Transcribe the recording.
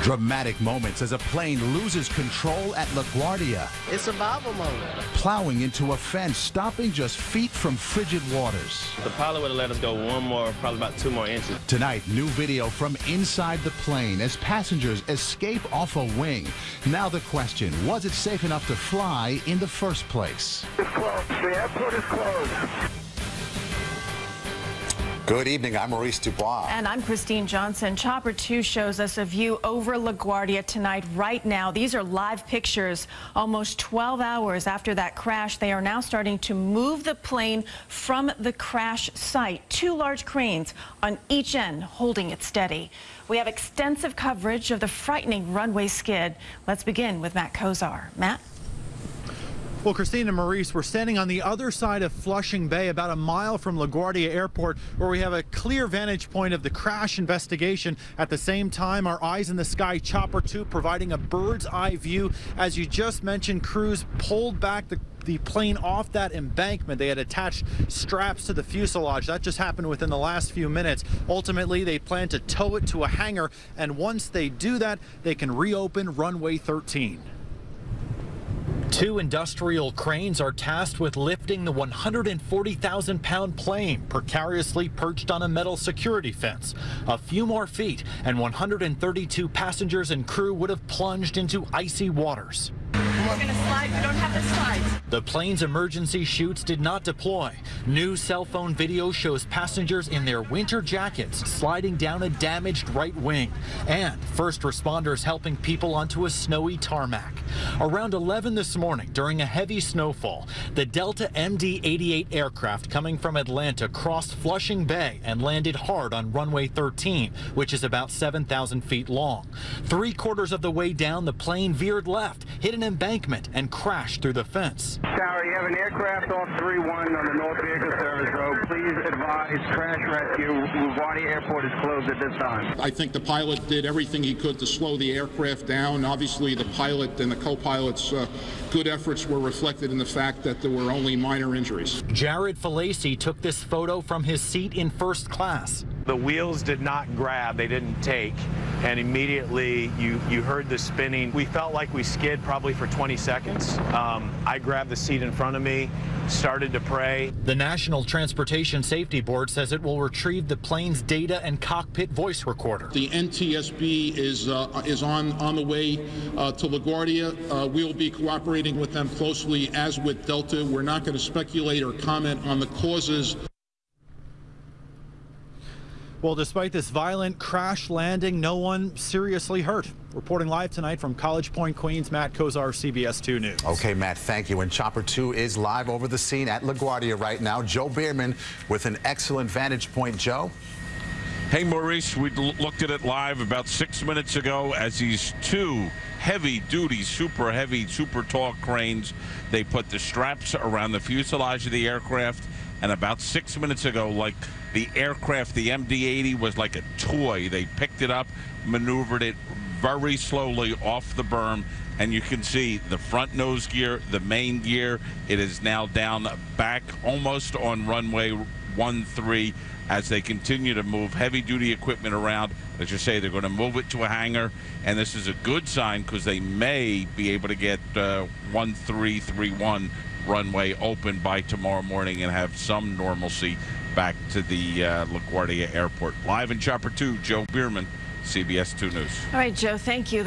Dramatic moments as a plane loses control at LaGuardia. It's survival mode. Plowing into a fence, stopping just feet from frigid waters. The pilot would have let us go one more, probably about 2 more inches. Tonight, new video from inside the plane as passengers escape off a wing. Now the question, was it safe enough to fly in the first place? It's closed. The airport is closed. Good evening, I'm Maurice Dubois. And I'm Christine Johnson. Chopper 2 shows us a view over LaGuardia tonight, right now. These are live pictures. Almost 12 hours after that crash, they are now starting to move the plane from the crash site. 2 large cranes on each end holding it steady. We have extensive coverage of the frightening runway skid. Let's begin with Matt Kozar. Matt? Well, Christine and Maurice, we're standing on the other side of Flushing Bay, about a mile from LaGuardia Airport, where we have a clear vantage point of the crash investigation. At the same time, our eyes in the sky, Chopper 2 providing a bird's eye view. As you just mentioned, crews pulled back the plane off that embankment. They had attached straps to the fuselage. That just happened within the last few minutes. Ultimately, they plan to tow it to a hangar, and once they do that, they can reopen runway 13. 2 industrial cranes are tasked with lifting the 140,000-pound plane, precariously perched on a metal security fence. A few more feet, and 132 passengers and crew would have plunged into icy waters. We're going to slide. We don't have the slides. The plane's emergency chutes did not deploy. New cell phone video shows passengers in their winter jackets sliding down a damaged right wing, and first responders helping people onto a snowy tarmac. Around 11 this morning, during a heavy snowfall, the Delta MD-88 aircraft coming from Atlanta crossed Flushing Bay and landed hard on runway 13, which is about 7,000 feet long. 3/4 of the way down, the plane veered left, hit an embankment, and crashed through the fence. Tower, you have an aircraft off 3-1 on the North Vehicle Service Road. Please advise crash rescue. LaGuardia Airport is closed at this time. I think the pilot did everything he could to slow the aircraft down. Obviously, the pilot and the co-pilot's good efforts were reflected in the fact that there were only minor injuries. Jared Falacy took this photo from his seat in first class. The wheels did not grab, they didn't take, and immediately you heard the spinning. We felt like we skid probably for 20 seconds. I grabbed the seat in front of me, started to pray. The National Transportation Safety Board says it will retrieve the plane's data and cockpit voice recorder. The NTSB is on the way to LaGuardia. We'll be cooperating with them closely, as with Delta. We're not going to speculate or comment on the causes. Well, despite this violent crash landing, no one seriously hurt. Reporting live tonight from College Point, Queens, Matt Kozar, CBS 2 News. Okay, Matt, thank you. And Chopper 2 is live over the scene at LaGuardia right now. Joe Bierman with an excellent vantage point. Joe? Hey, Maurice, we looked at it live about 6 minutes ago as these 2 heavy-duty, super heavy, super tall cranes, they put the straps around the fuselage of the aircraft, and about 6 minutes ago, like the aircraft, the MD-80 was like a toy. They picked it up, maneuvered it very slowly off the berm, and you can see the front nose gear, the main gear. It is now down back almost on runway 13 as they continue to move heavy-duty equipment around. As you say, they're going to move it to a hangar, and this is a good sign because they may be able to get 1331 runway open by tomorrow morning and have some normalcy back to the LaGuardia Airport. Live in Chopper 2, Joe Bierman, CBS 2 News. All right, Joe, thank you.